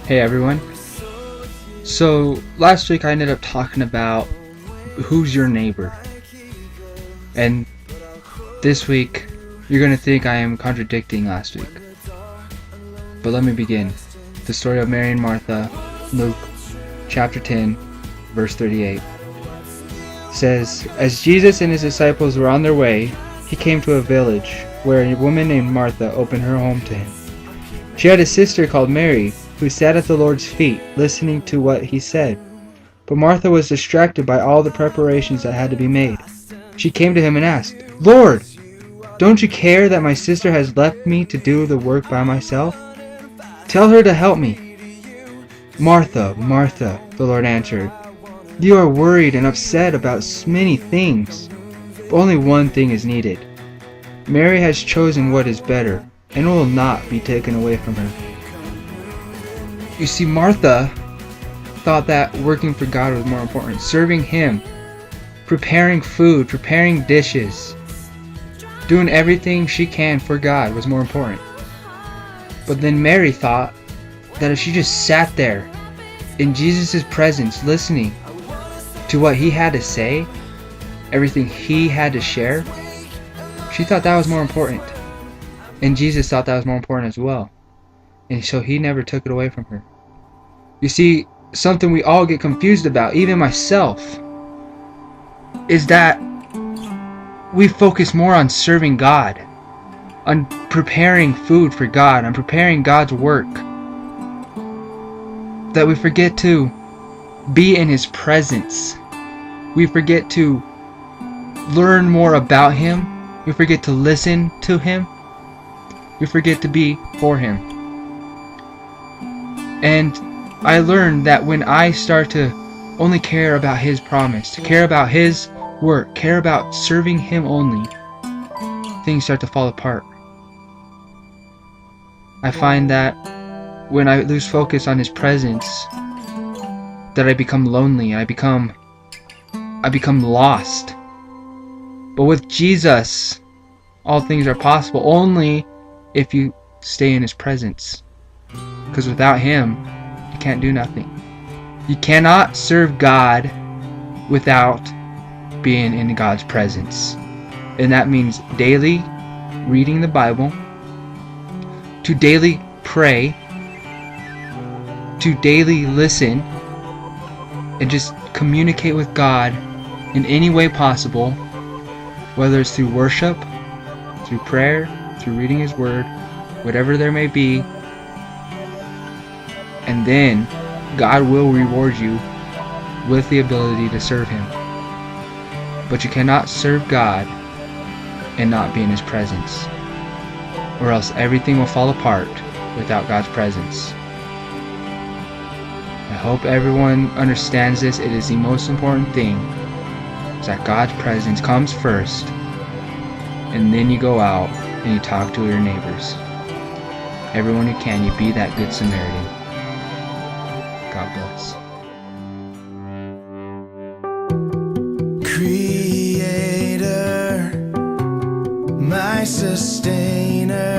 Hey everyone. So last week I ended up talking about who's your neighbor. And this week you're going to think I am contradicting last week. But let me begin. The story of Mary and Martha, Luke chapter 10, verse 38. Says, as Jesus and his disciples were on their way, he came to a village where a woman named Martha opened her home to him. She had a sister called Mary, who sat at the Lord's feet, listening to what he said. But Martha was distracted by all the preparations that had to be made. She came to him and asked, Lord, don't you care that my sister has left me to do the work by myself? Tell her to help me. Martha, Martha, the Lord answered, you are worried and upset about many things, but only one thing is needed. Mary has chosen what is better, and will not be taken away from her. You see, Martha thought that working for God was more important. Serving Him, preparing food, preparing dishes, doing everything she can for God was more important. But then Mary thought that if she just sat there in Jesus' presence, listening to what He had to say, everything He had to share, she thought that was more important. And Jesus thought that was more important as well. And so He never took it away from her. You see, something we all get confused about, even myself, is that we focus more on serving God, on preparing food for God, on preparing God's work, that we forget to be in His presence. We forget to learn more about Him. We forget to listen to Him. We forget to be for Him. And I learned that when I start to only care about His promise, to care about His work, care about serving Him only, things start to fall apart. I find that when I lose focus on His presence, that I become lonely and I become lost. But with Jesus, all things are possible only if you stay in His presence. Because without Him, you can't do nothing. You cannot serve God without being in God's presence. And that means daily reading the Bible, to daily pray, to daily listen, and just communicate with God in any way possible, whether it's through worship, through prayer, through reading His Word, whatever there may be. And then God will reward you with the ability to serve Him. But you cannot serve God and not be in His presence, or else everything will fall apart without God's presence. I hope everyone understands this. It is the most important thing, is that God's presence comes first, and then you go out and you talk to your neighbors. Everyone who can, you be that good Samaritan. God bless. Creator, my sustainer,